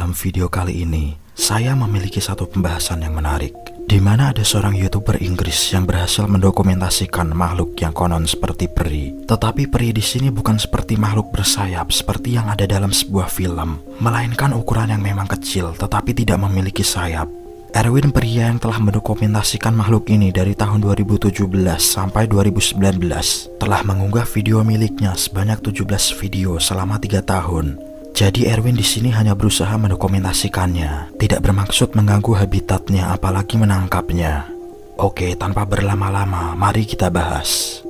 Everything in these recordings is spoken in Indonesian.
Dalam video kali ini, saya memiliki satu pembahasan yang menarik, di mana ada seorang YouTuber Inggris yang berhasil mendokumentasikan makhluk yang konon seperti peri. Tetapi peri di sini bukan seperti makhluk bersayap seperti yang ada dalam sebuah film, melainkan ukuran yang memang kecil tetapi tidak memiliki sayap. Erwin, pria yang telah mendokumentasikan makhluk ini dari tahun 2017 sampai 2019, telah mengunggah video miliknya sebanyak 17 video selama 3 tahun. Jadi Erwin di sini hanya berusaha mendokumentasikannya, tidak bermaksud mengganggu habitatnya apalagi menangkapnya. Oke, tanpa berlama-lama, mari kita bahas.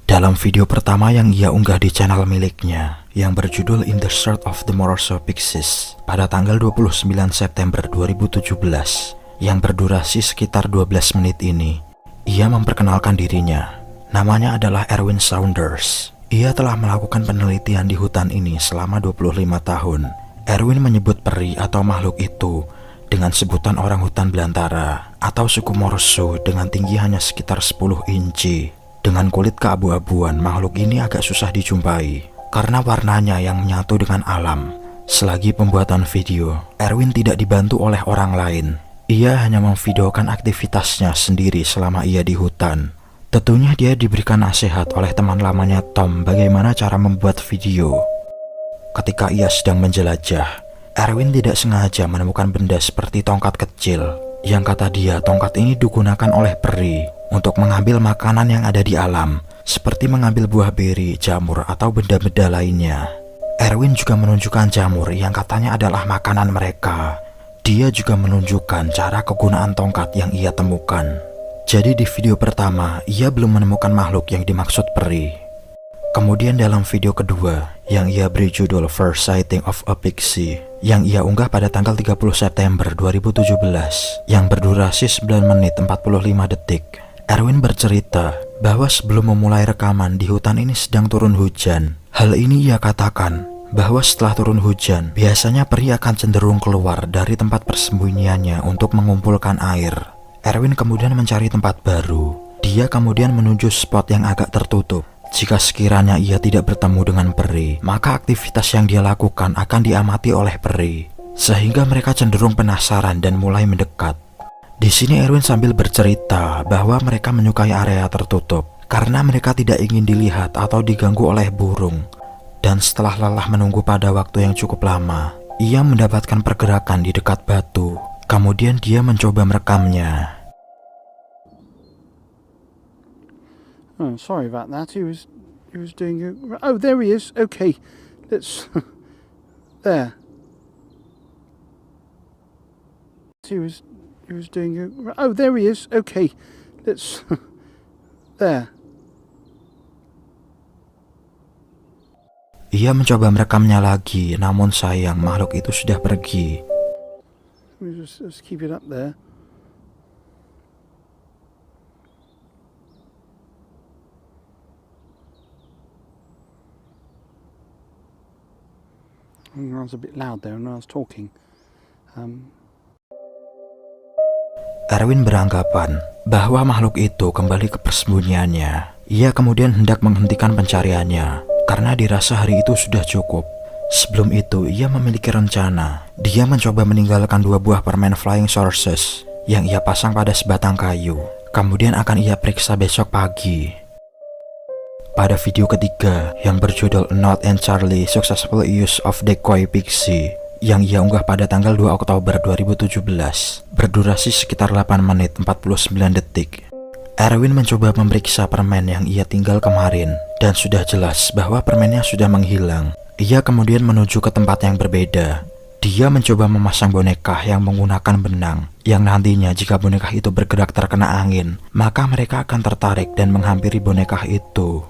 Dalam video pertama yang ia unggah di channel miliknya, yang berjudul In the Search of the Morso Pixies, pada tanggal 29 September 2017, yang berdurasi sekitar 12 menit ini, ia memperkenalkan dirinya. Namanya adalah Erwin Saunders. Ia telah melakukan penelitian di hutan ini selama 25 tahun. Erwin menyebut peri atau makhluk itu dengan sebutan orang hutan belantara atau suku Morso dengan tinggi hanya sekitar 10 inci. Dengan kulit keabu-abuan, makhluk ini agak susah dijumpai karena warnanya yang menyatu dengan alam. Selagi pembuatan video, Erwin tidak dibantu oleh orang lain. Ia hanya memvideokan aktivitasnya sendiri selama ia di hutan. Tentunya dia diberikan nasihat oleh teman lamanya Tom bagaimana cara membuat video. Ketika ia sedang menjelajah, Erwin tidak sengaja menemukan benda seperti tongkat kecil, yang kata dia tongkat ini digunakan oleh peri untuk mengambil makanan yang ada di alam, seperti mengambil buah beri, jamur, atau benda-benda lainnya. Erwin juga menunjukkan jamur yang katanya adalah makanan mereka. Dia juga menunjukkan cara kegunaan tongkat yang ia temukan. Jadi di video pertama, ia belum menemukan makhluk yang dimaksud peri. Kemudian dalam video kedua, yang ia beri judul First Sighting of a Pixie, yang ia unggah pada tanggal 30 September 2017, yang berdurasi 9 menit 45 detik, Erwin bercerita bahwa sebelum memulai rekaman di hutan ini sedang turun hujan. Hal ini ia katakan bahwa setelah turun hujan, biasanya peri akan cenderung keluar dari tempat persembunyiannya untuk mengumpulkan air. Erwin kemudian mencari tempat baru. Dia kemudian menuju spot yang agak tertutup. Jika sekiranya ia tidak bertemu dengan peri, maka aktivitas yang dia lakukan akan diamati oleh peri, sehingga mereka cenderung penasaran dan mulai mendekat. Di sini Erwin sambil bercerita bahwa mereka menyukai area tertutup karena mereka tidak ingin dilihat atau diganggu oleh burung. Dan setelah lelah menunggu pada waktu yang cukup lama, ia mendapatkan pergerakan di dekat batu. Kemudian dia mencoba merekamnya. Oh, sorry about that. He was doing a... Oh, there he is. Okay, let's... there. He was doing a... Oh, there he is. Okay, let's... there. Ia mencoba merekamnya lagi, namun sayang makhluk itu sudah pergi. Let's keep it up there. I was a bit loud there when I was talking. Erwin beranggapan bahwa makhluk itu kembali ke persembunyiannya. Ia kemudian hendak menghentikan pencariannya karena dirasa hari itu sudah cukup. Sebelum itu, ia memiliki rencana. Dia mencoba meninggalkan 2 buah permen flying saucers yang ia pasang pada sebatang kayu. Kemudian akan ia periksa besok pagi. Pada video ketiga, yang berjudul Not and Charlie Successful Use of Decoy Pixie, yang ia unggah pada tanggal 2 Oktober 2017, berdurasi sekitar 8 menit 49 detik. Erwin mencoba memeriksa permen yang ia tinggal kemarin, dan sudah jelas bahwa permennya sudah menghilang. Ia kemudian menuju ke tempat yang berbeda. Dia mencoba memasang boneka yang menggunakan benang, yang nantinya jika boneka itu bergerak terkena angin, maka mereka akan tertarik dan menghampiri boneka itu.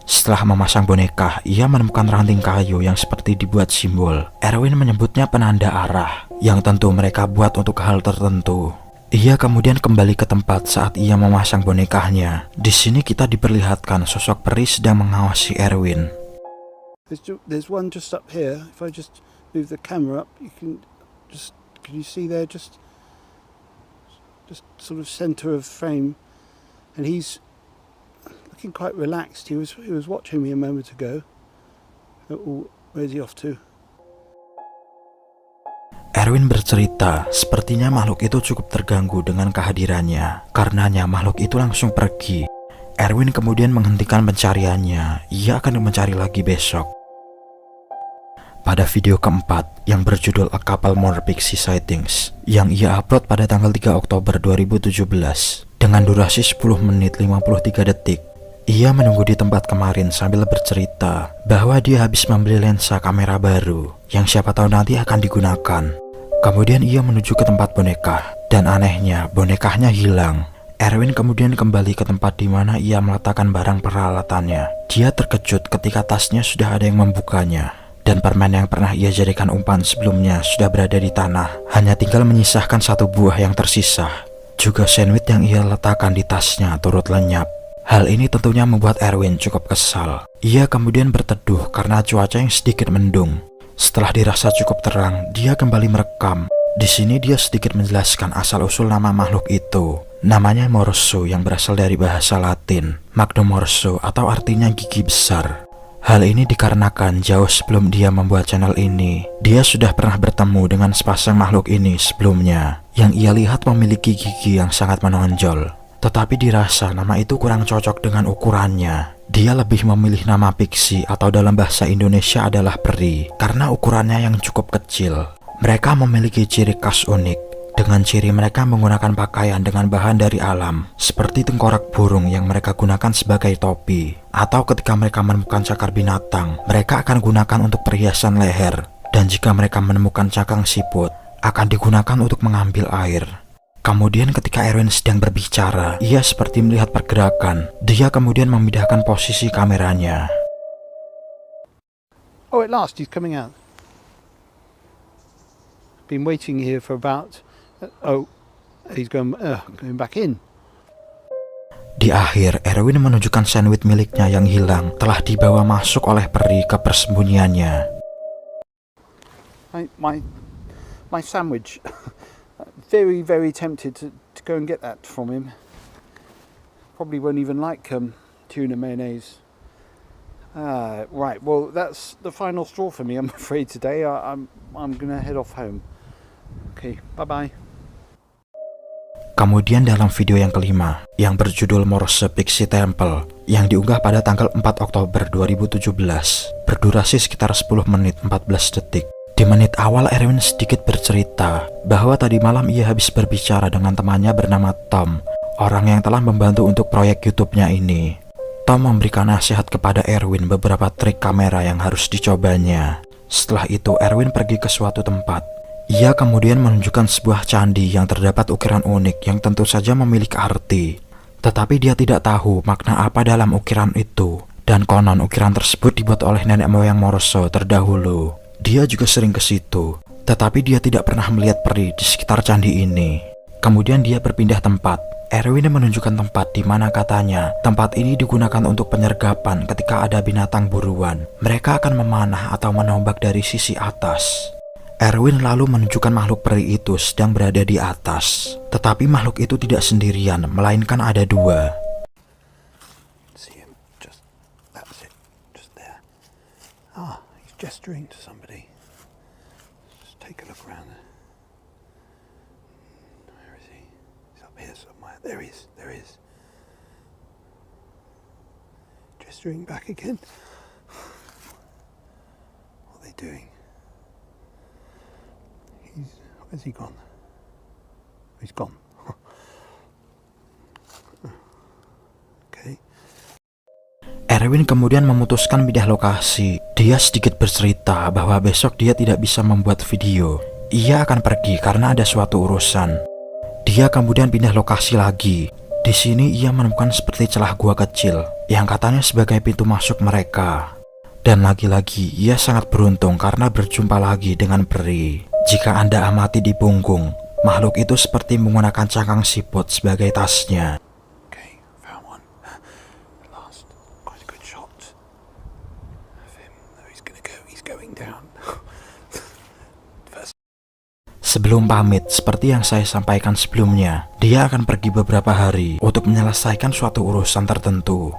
Setelah memasang boneka, ia menemukan ranting kayu yang seperti dibuat simbol. Erwin menyebutnya penanda arah, yang tentu mereka buat untuk hal tertentu. Ia kemudian kembali ke tempat saat ia memasang bonekanya. Di sini kita diperlihatkan sosok peri sedang mengawasi Erwin. There's one just up here. If I just move the camera up, can you see there, just sort of center of frame, and he's looking quite relaxed. He was watching me a moment ago. Oh, where's he off to? Erwin bercerita, sepertinya makhluk itu cukup terganggu dengan kehadirannya. Karenanya makhluk itu langsung pergi. Erwin kemudian menghentikan pencariannya. Ia akan mencari lagi besok. Pada video keempat yang berjudul A Couple More Pixie Sightings yang ia upload pada tanggal 3 Oktober 2017 dengan durasi 10 menit 53 detik, ia menunggu di tempat kemarin sambil bercerita bahwa dia habis membeli lensa kamera baru yang siapa tahu nanti akan digunakan. Kemudian ia menuju ke tempat boneka dan anehnya bonekanya hilang. Erwin kemudian kembali ke tempat di mana ia meletakkan barang peralatannya. Dia terkejut ketika tasnya sudah ada yang membukanya. Dan permen yang pernah ia jadikan umpan sebelumnya sudah berada di tanah. Hanya tinggal menyisahkan satu buah yang tersisa. Juga sandwich yang ia letakkan di tasnya turut lenyap. Hal ini tentunya membuat Erwin cukup kesal. Ia kemudian berteduh karena cuaca yang sedikit mendung. Setelah dirasa cukup terang, dia kembali merekam. Di sini dia sedikit menjelaskan asal-usul nama makhluk itu. Namanya Morso yang berasal dari bahasa Latin, Magnomorso atau artinya gigi besar. Hal ini dikarenakan jauh sebelum dia membuat channel ini, dia sudah pernah bertemu dengan sepasang makhluk ini sebelumnya, yang ia lihat memiliki gigi yang sangat menonjol. Tetapi dirasa nama itu kurang cocok dengan ukurannya. Dia lebih memilih nama Pixie atau dalam bahasa Indonesia adalah peri, karena ukurannya yang cukup kecil. Mereka memiliki ciri khas unik. Dengan ciri mereka menggunakan pakaian dengan bahan dari alam, seperti tengkorak burung yang mereka gunakan sebagai topi. Atau ketika mereka menemukan cakar binatang, mereka akan gunakan untuk perhiasan leher. Dan jika mereka menemukan cakang siput, akan digunakan untuk mengambil air. Kemudian ketika Erwin sedang berbicara, ia seperti melihat pergerakan. Dia kemudian memindahkan posisi kameranya. Oh, at last he's coming out. Been waiting here for about... oh, he's going back in. Di akhir, Erwin menunjukkan sandwich miliknya yang hilang telah dibawa masuk oleh peri ke persembunyiannya. My sandwich. Very, very tempted to go and get that from him. Probably won't even like tuna mayonnaise. Right, well, that's the final straw for me, I'm afraid, today. I'm going to head off home. Okay, bye-bye. Kemudian dalam video yang kelima, yang berjudul Morse Pixie Temple, yang diunggah pada tanggal 4 Oktober 2017, berdurasi sekitar 10 menit 14 detik. Di menit awal Erwin sedikit bercerita bahwa tadi malam ia habis berbicara dengan temannya bernama Tom, orang yang telah membantu untuk proyek YouTube-nya ini. Tom memberikan nasihat kepada Erwin beberapa trik kamera yang harus dicobanya. Setelah itu Erwin pergi ke suatu tempat. Ia kemudian menunjukkan sebuah candi yang terdapat ukiran unik yang tentu saja memiliki arti. Tetapi dia tidak tahu makna apa dalam ukiran itu. Dan konon ukiran tersebut dibuat oleh nenek moyang Morso terdahulu. Dia juga sering ke situ, tetapi dia tidak pernah melihat peri di sekitar candi ini. Kemudian dia berpindah tempat. Erwin menunjukkan tempat di mana katanya tempat ini digunakan untuk penyergapan ketika ada binatang buruan. Mereka akan memanah atau menombak dari sisi atas. Erwin lalu menunjukkan makhluk peri itu sedang berada di atas. Tetapi makhluk itu tidak sendirian, melainkan ada dua. See him, that's it, just there. Ah, he's gesturing to somebody. Just take a look around there. Where is he? He's up here somewhere. There he is. Gesturing back again. What are they doing? Where's he gone? He's gone. Okay. Erwin kemudian memutuskan pindah lokasi. Dia sedikit bercerita bahwa besok dia tidak bisa membuat video. Ia akan pergi karena ada suatu urusan. Dia kemudian pindah lokasi lagi. Di sini ia menemukan seperti celah gua kecil yang katanya sebagai pintu masuk mereka. Dan lagi-lagi ia sangat beruntung karena berjumpa lagi dengan peri. Jika Anda amati di punggung, makhluk itu seperti menggunakan cangkang siput sebagai tasnya. Okay, found one. At last, quite a good shot of him. Though he's going down. Sebelum pamit, seperti yang saya sampaikan sebelumnya, dia akan pergi beberapa hari untuk menyelesaikan suatu urusan tertentu.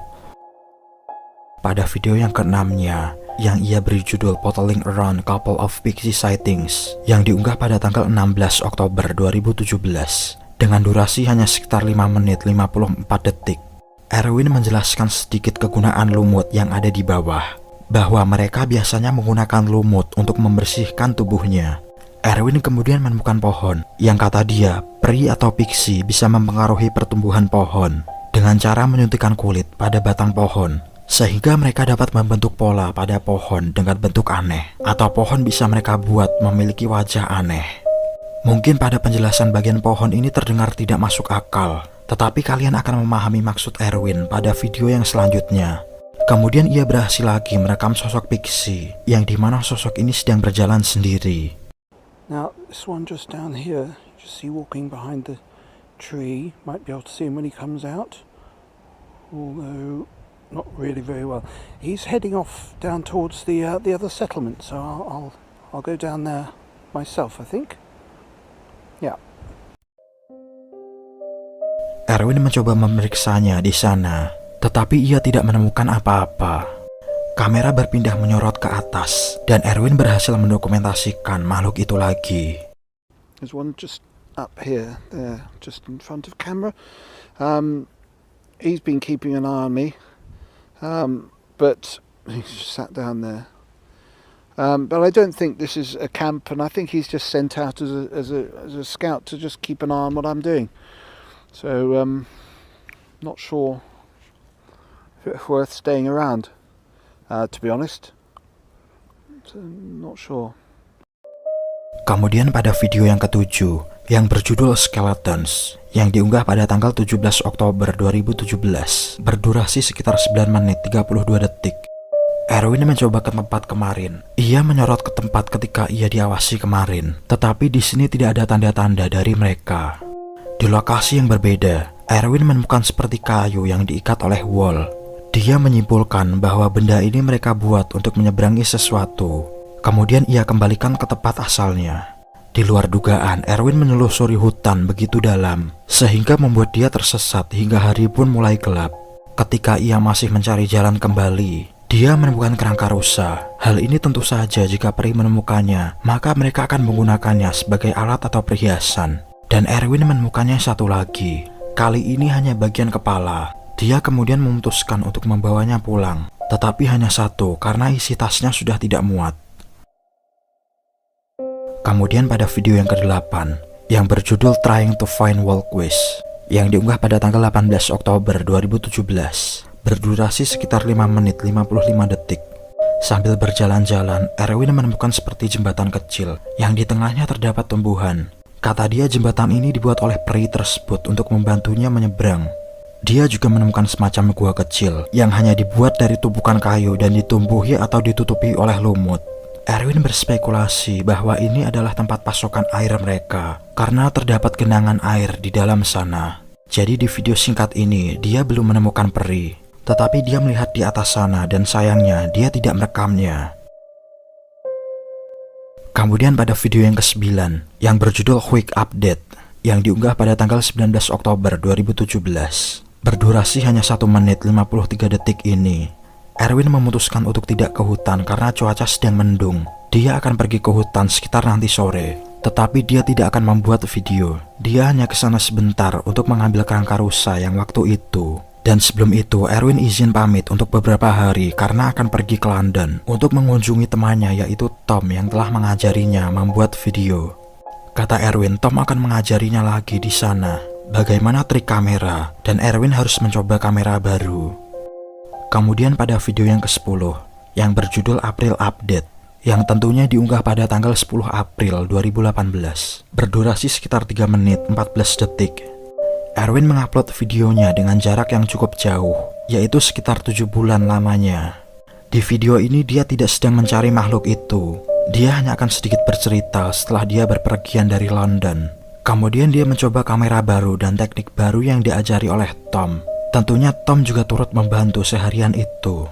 pada video yang keenamnya yang ia beri judul Pottling Around Couple of Pixie Sightings yang diunggah pada tanggal 16 Oktober 2017 dengan durasi hanya sekitar 5 menit 54 detik. Erwin menjelaskan sedikit kegunaan lumut yang ada di bawah, bahwa mereka biasanya menggunakan lumut untuk membersihkan tubuhnya. Erwin kemudian menemukan pohon yang kata dia, peri atau pixie bisa mempengaruhi pertumbuhan pohon dengan cara menyuntikkan kulit pada batang pohon, sehingga mereka dapat membentuk pola pada pohon dengan bentuk aneh, atau pohon bisa mereka buat memiliki wajah aneh. Mungkin pada penjelasan bagian pohon ini terdengar tidak masuk akal, tetapi kalian akan memahami maksud Erwin pada video yang selanjutnya. Kemudian ia berhasil lagi merekam sosok pixie yang dimana sosok ini sedang berjalan sendiri. Now, this one just down here, you just see walking behind the tree. Might be able to see him when he comes out, although not really very well. He's heading off down towards the other settlement, so I'll go down there myself, I think. Yeah. Erwin mencoba memeriksanya di sana, tetapi ia tidak menemukan apa-apa. Kamera berpindah menyorot ke atas, dan Erwin berhasil mendokumentasikan makhluk itu lagi. There's one just up here, there, just in front of camera. He's been keeping an eye on me, but he's just sat down there. But I don't think this is a camp, and I think he's just sent out as a scout to just keep an eye on what I'm doing. So, not sure if it's worth staying around. To be honest, so, not sure. Kemudian pada video yang ketujuh, yang berjudul Skeletons, yang diunggah pada tanggal 17 Oktober 2017, berdurasi sekitar 9 menit 32 detik. Erwin mencoba ke tempat kemarin. Ia menyorot ke tempat ketika ia diawasi kemarin, tetapi di sini tidak ada tanda-tanda dari mereka. Di lokasi yang berbeda, Erwin menemukan seperti kayu yang diikat oleh wall. Dia menyimpulkan bahwa benda ini mereka buat untuk menyeberangi sesuatu. Kemudian ia kembalikan ke tempat asalnya. Di luar dugaan, Erwin menelusuri hutan begitu dalam, sehingga membuat dia tersesat hingga hari pun mulai gelap. Ketika ia masih mencari jalan kembali, dia menemukan kerangka rusa. Hal ini tentu saja jika peri menemukannya, maka mereka akan menggunakannya sebagai alat atau perhiasan. Dan Erwin menemukannya satu lagi. Kali ini hanya bagian kepala. Dia kemudian memutuskan untuk membawanya pulang, tetapi hanya satu karena isi tasnya sudah tidak muat. Kemudian pada video yang ke-8, yang berjudul Trying to Find Walkways, yang diunggah pada tanggal 18 Oktober 2017, berdurasi sekitar 5 menit 55 detik. Sambil berjalan-jalan, Erwin menemukan seperti jembatan kecil, yang di tengahnya terdapat tumbuhan. Kata dia jembatan ini dibuat oleh peri tersebut untuk membantunya menyeberang. Dia juga menemukan semacam gua kecil yang hanya dibuat dari tumpukan kayu dan ditumbuhi atau ditutupi oleh lumut. Erwin berspekulasi bahwa ini adalah tempat pasokan air mereka karena terdapat genangan air di dalam sana. Jadi di video singkat ini dia belum menemukan peri, tetapi dia melihat di atas sana dan sayangnya dia tidak merekamnya. Kemudian pada video yang ke-9 yang berjudul Quick Update yang diunggah pada tanggal 19 Oktober 2017, berdurasi hanya 1 menit 53 detik ini, Erwin memutuskan untuk tidak ke hutan karena cuaca sedang mendung. Dia akan pergi ke hutan sekitar nanti sore, tetapi dia tidak akan membuat video. Dia hanya ke sana sebentar untuk mengambil kerangka rusa yang waktu itu. Dan sebelum itu, Erwin izin pamit untuk beberapa hari karena akan pergi ke London untuk mengunjungi temannya yaitu Tom yang telah mengajarinya membuat video. Kata Erwin, Tom akan mengajarinya lagi di sana bagaimana trik kamera, dan Erwin harus mencoba kamera baru. Kemudian pada video yang ke-10 yang berjudul April Update, yang tentunya diunggah pada tanggal 10 April 2018, berdurasi sekitar 3 menit 14 detik. Erwin mengupload videonya dengan jarak yang cukup jauh, yaitu sekitar 7 bulan lamanya. Di video ini dia tidak sedang mencari makhluk itu. Dia hanya akan sedikit bercerita setelah dia berpergian dari London. Kemudian dia mencoba kamera baru dan teknik baru yang diajari oleh Tom. Tentunya Tom juga turut membantu seharian itu.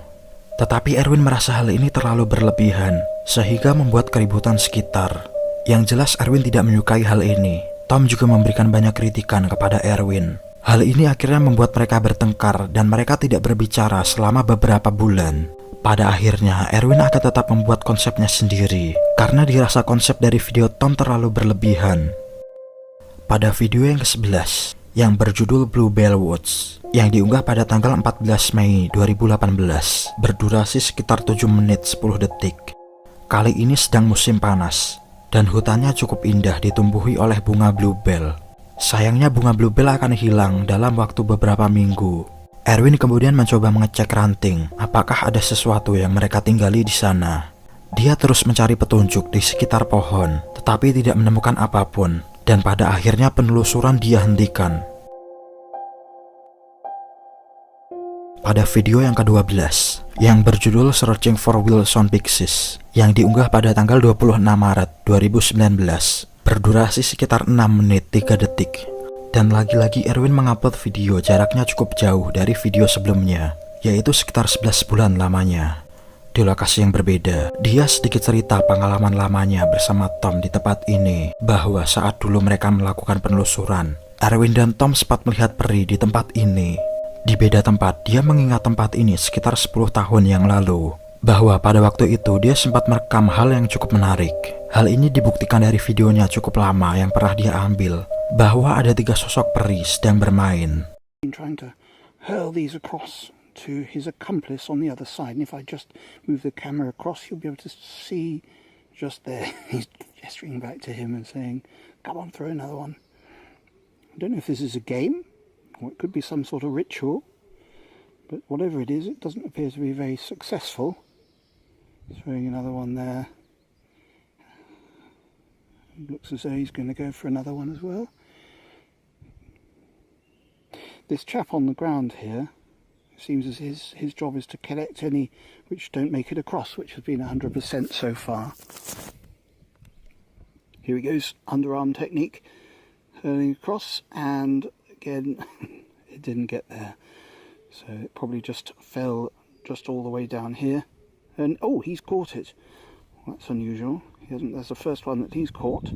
Tetapi Erwin merasa hal ini terlalu berlebihan, sehingga membuat keributan sekitar. Yang jelas Erwin tidak menyukai hal ini. Tom juga memberikan banyak kritikan kepada Erwin. Hal ini akhirnya membuat mereka bertengkar dan mereka tidak berbicara selama beberapa bulan. Pada akhirnya, Erwin akan tetap membuat konsepnya sendiri karena dirasa konsep dari video Tom terlalu berlebihan. Pada video yang ke-11, yang berjudul Bluebell Woods, yang diunggah pada tanggal 14 Mei 2018, berdurasi sekitar 7 menit 10 detik. Kali ini sedang musim panas, dan hutannya cukup indah ditumbuhi oleh bunga bluebell. Sayangnya bunga bluebell akan hilang dalam waktu beberapa minggu. Erwin kemudian mencoba mengecek ranting apakah ada sesuatu yang mereka tinggali di sana. Dia terus mencari petunjuk di sekitar pohon, tetapi tidak menemukan apapun, dan pada akhirnya penelusuran dia hentikan. Pada video yang ke-12, yang berjudul Searching for Wilson Pixies, yang diunggah pada tanggal 26 Maret 2019, berdurasi sekitar 6 menit 3 detik. Dan lagi-lagi Erwin mengupload video jaraknya cukup jauh dari video sebelumnya, yaitu sekitar 11 bulan lamanya. Di lokasi yang berbeda, dia sedikit cerita pengalaman lamanya bersama Tom di tempat ini, bahwa saat dulu mereka melakukan penelusuran, Erwin dan Tom sempat melihat peri di tempat ini. Di beda tempat, dia mengingat tempat ini sekitar 10 tahun yang lalu, bahwa pada waktu itu dia sempat merekam hal yang cukup menarik. Hal ini dibuktikan dari videonya cukup lama yang pernah dia ambil, bahwa ada 3 sosok peri sedang bermain. Trying to hurl these across to his accomplice on the other side, and if I just move the camera across, you'll be able to see just there. He's gesturing back to him and saying, "Come on, throw another one." I don't know if this is a game, or it could be some sort of ritual, but whatever it is, it doesn't appear to be very successful. Throwing another one there. It looks as though he's going to go for another one as well. This chap on the ground here, it seems as his job is to collect any which don't make it across, which has been 100% so far. Here he goes, underarm technique, hurling across, and again, it didn't get there. So it probably just fell just all the way down here. And oh, he's caught it. Well, that's unusual. That's the first one that he's caught.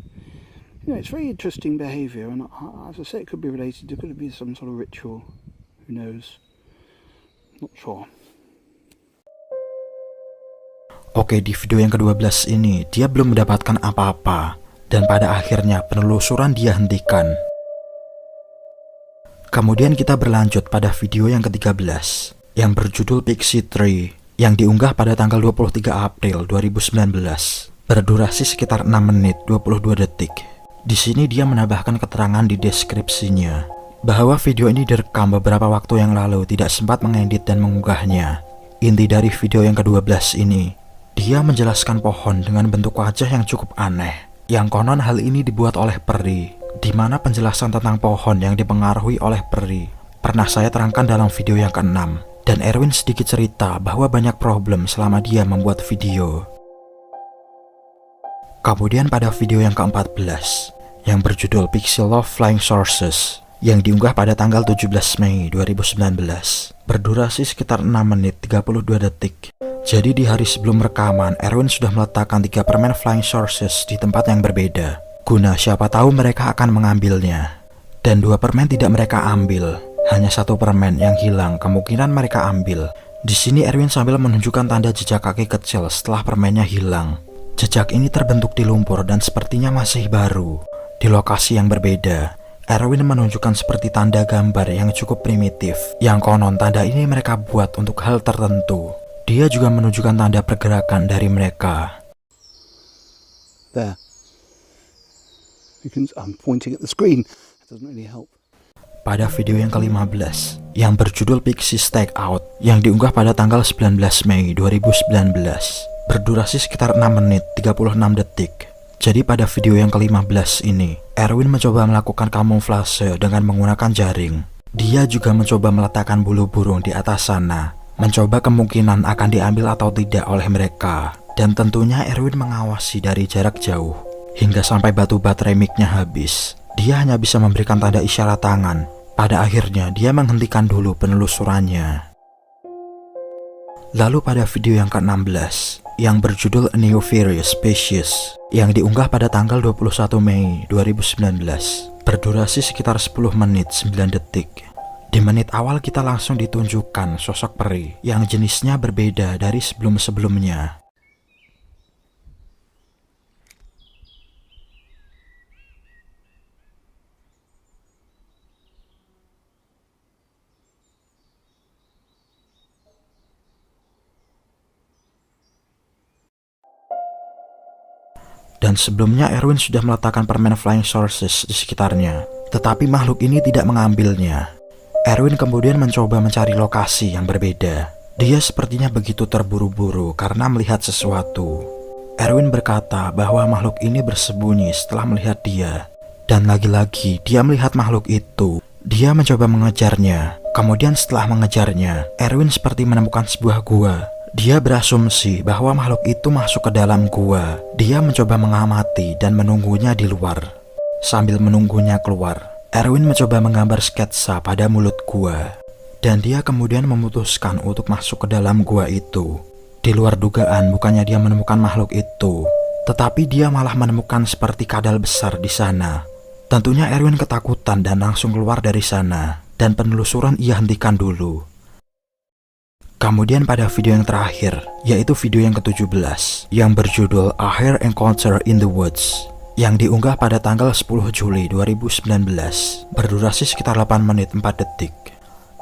You know, it's very interesting behaviour, and as I say, it could be related. It could be some sort of ritual. Who knows? Not sure. Oke, di video yang ke-12 ini, dia belum mendapatkan apa-apa, dan pada akhirnya penelusuran dia hentikan. Kemudian kita berlanjut pada video yang ke-13, yang berjudul Pixie Tree, yang diunggah pada tanggal 23 April 2019, berdurasi sekitar 6 menit 22 detik. Di sini dia menambahkan keterangan di deskripsinya, bahwa video ini direkam beberapa waktu yang lalu, tidak sempat mengedit dan mengunggahnya. Inti dari video yang ke-12 ini, dia menjelaskan pohon dengan bentuk wajah yang cukup aneh, yang konon hal ini dibuat oleh peri, di mana penjelasan tentang pohon yang dipengaruhi oleh peri pernah saya terangkan dalam video yang ke-6, dan Erwin sedikit cerita bahwa banyak problem selama dia membuat video. Kemudian pada video yang ke-14, yang berjudul Pixie Love Flying Sources, yang diunggah pada tanggal 17 Mei 2019, berdurasi sekitar 6 menit 32 detik. Jadi di hari sebelum rekaman, Erwin sudah meletakkan 3 permen Flying Sources di tempat yang berbeda, guna siapa tahu mereka akan mengambilnya. Dan 2 permen tidak mereka ambil, hanya 1 permen yang hilang kemungkinan mereka ambil. Di sini Erwin sambil menunjukkan tanda jejak kaki kecil setelah permennya hilang. Jejak ini terbentuk di lumpur dan sepertinya masih baru. Di lokasi yang berbeda, Erwin menunjukkan seperti tanda gambar yang cukup primitif, yang konon tanda ini mereka buat untuk hal tertentu. Dia juga menunjukkan tanda pergerakan dari mereka. There. I'm pointing at the screen. It doesn't really help. Pada video yang ke-15, yang berjudul Pixie Stake Out, yang diunggah pada tanggal 19 Mei 2019, berdurasi sekitar 6 menit 36 detik. Jadi pada video yang ke-15 ini, Erwin mencoba melakukan kamuflase dengan menggunakan jaring. Dia juga mencoba meletakkan bulu burung di atas sana, mencoba kemungkinan akan diambil atau tidak oleh mereka. Dan tentunya Erwin mengawasi dari jarak jauh, hingga sampai batu baterai mic-nya habis. Dia hanya bisa memberikan tanda isyarat tangan. Pada akhirnya dia menghentikan dulu penelusurannya. Lalu pada video yang ke-16, yang berjudul A New Various Species, yang diunggah pada tanggal 21 Mei 2019, berdurasi sekitar 10 menit 9 detik. Di menit awal kita langsung ditunjukkan sosok peri yang jenisnya berbeda dari sebelum-sebelumnya. Dan sebelumnya Erwin sudah meletakkan permen flying sources di sekitarnya, tetapi makhluk ini tidak mengambilnya. Erwin kemudian mencoba mencari lokasi yang berbeda. Dia sepertinya begitu terburu-buru karena melihat sesuatu. Erwin berkata bahwa makhluk ini bersembunyi setelah melihat dia. Dan lagi-lagi dia melihat makhluk itu. Dia mencoba mengejarnya. Kemudian setelah mengejarnya, Erwin seperti menemukan sebuah gua. Dia berasumsi bahwa makhluk itu masuk ke dalam gua. Dia mencoba mengamati dan menunggunya di luar. Sambil menunggunya keluar, Erwin mencoba menggambar sketsa pada mulut gua. Dan dia kemudian memutuskan untuk masuk ke dalam gua itu. Di luar dugaan, bukannya dia menemukan makhluk itu, tetapi dia malah menemukan seperti kadal besar di sana. Tentunya Erwin ketakutan dan langsung keluar dari sana. Dan penelusuran ia hentikan dulu. Kemudian pada video yang terakhir, yaitu video yang ke-17, yang berjudul A Rare Encounter in the Woods, yang diunggah pada tanggal 10 Juli 2019, berdurasi sekitar 8 menit 4 detik.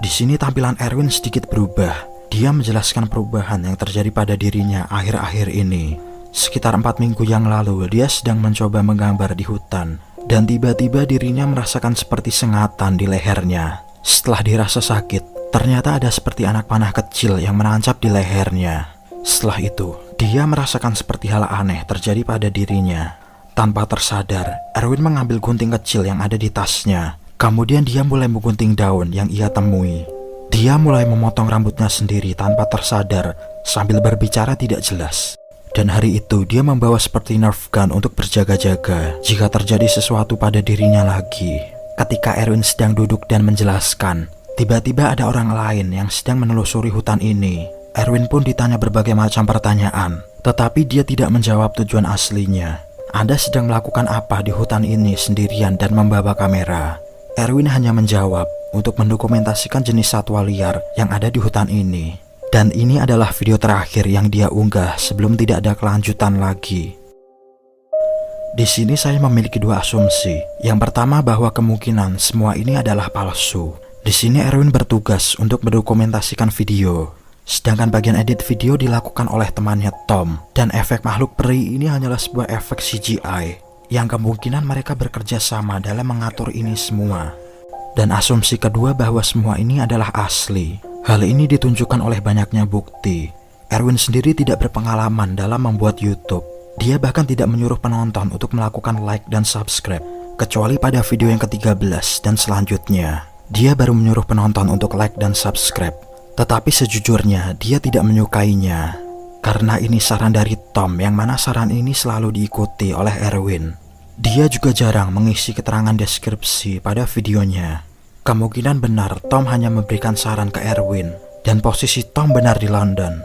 Di sini tampilan Erwin sedikit berubah. Dia menjelaskan perubahan yang terjadi pada dirinya akhir-akhir ini. Sekitar 4 minggu yang lalu, dia sedang mencoba menggambar di hutan, dan tiba-tiba dirinya merasakan seperti sengatan di lehernya. Setelah dirasa sakit, ternyata ada seperti anak panah kecil yang menancap di lehernya. Setelah itu, dia merasakan seperti hal aneh terjadi pada dirinya. Tanpa tersadar, Erwin mengambil gunting kecil yang ada di tasnya. Kemudian dia mulai menggunting daun yang ia temui. Dia mulai memotong rambutnya sendiri tanpa tersadar sambil berbicara tidak jelas. Dan hari itu dia membawa seperti nerf gun untuk berjaga-jaga jika terjadi sesuatu pada dirinya lagi. Ketika Erwin sedang duduk dan menjelaskan, tiba-tiba ada orang lain yang sedang menelusuri hutan ini. Erwin pun ditanya berbagai macam pertanyaan, tetapi dia tidak menjawab tujuan aslinya. Anda sedang melakukan apa di hutan ini sendirian dan membawa kamera? Erwin hanya menjawab untuk mendokumentasikan jenis satwa liar yang ada di hutan ini. Dan ini adalah video terakhir yang dia unggah sebelum tidak ada kelanjutan lagi. Di sini saya memiliki dua asumsi. Yang pertama bahwa kemungkinan semua ini adalah palsu. Di sini Erwin bertugas untuk mendokumentasikan video, sedangkan bagian edit video dilakukan oleh temannya Tom. Dan efek makhluk peri ini hanyalah sebuah efek CGI, yang kemungkinan mereka bekerja sama dalam mengatur ini semua. Dan asumsi kedua bahwa semua ini adalah asli. Hal ini ditunjukkan oleh banyaknya bukti. Erwin sendiri tidak berpengalaman dalam membuat YouTube. Dia bahkan tidak menyuruh penonton untuk melakukan like dan subscribe, kecuali pada video yang ke-13 dan selanjutnya. Dia baru menyuruh penonton untuk like dan subscribe. Tetapi sejujurnya dia tidak menyukainya, karena ini saran dari Tom, yang mana saran ini selalu diikuti oleh Erwin. Dia juga jarang mengisi keterangan deskripsi pada videonya. Kemungkinan benar Tom hanya memberikan saran ke Erwin, dan posisi Tom benar di London.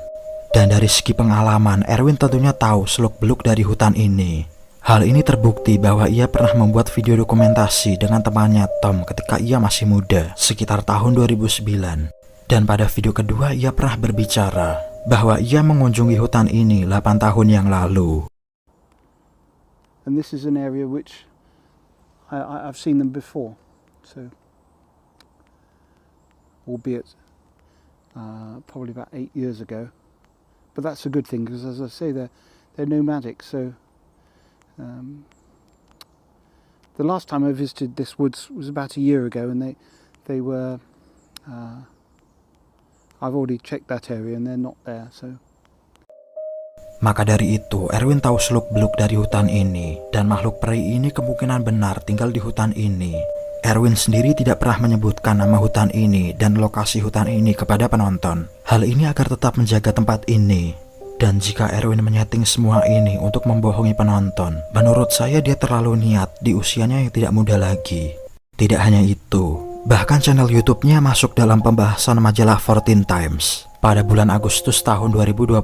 Dan dari segi pengalaman, Erwin tentunya tahu seluk-beluk dari hutan ini. Hal ini terbukti bahwa ia pernah membuat video dokumentasi dengan temannya Tom ketika ia masih muda, sekitar tahun 2009. Dan pada video kedua ia pernah berbicara bahwa ia mengunjungi hutan ini 8 tahun yang lalu. And this is an area which I've seen them before, so albeit probably about 8 years ago. But that's a good thing, because as I say, they're nomadic. So the last time I visited this woods was about a year ago, and they were. I've already checked that area, and they're not there. So. Maka dari itu, Erwin tahu seluk-beluk dari hutan ini, dan makhluk peri ini kemungkinan benar tinggal di hutan ini. Erwin sendiri tidak pernah menyebutkan nama hutan ini dan lokasi hutan ini kepada penonton. Hal ini agar tetap menjaga tempat ini. Dan jika Erwin menyeting semua ini untuk membohongi penonton, menurut saya dia terlalu niat di usianya yang tidak muda lagi. Tidak hanya itu, bahkan channel YouTube-nya masuk dalam pembahasan majalah 14 Times. Pada bulan Agustus tahun 2020,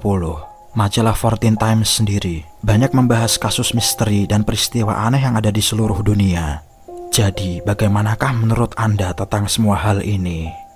majalah 14 Times sendiri banyak membahas kasus misteri dan peristiwa aneh yang ada di seluruh dunia. Jadi, bagaimanakah menurut Anda tentang semua hal ini?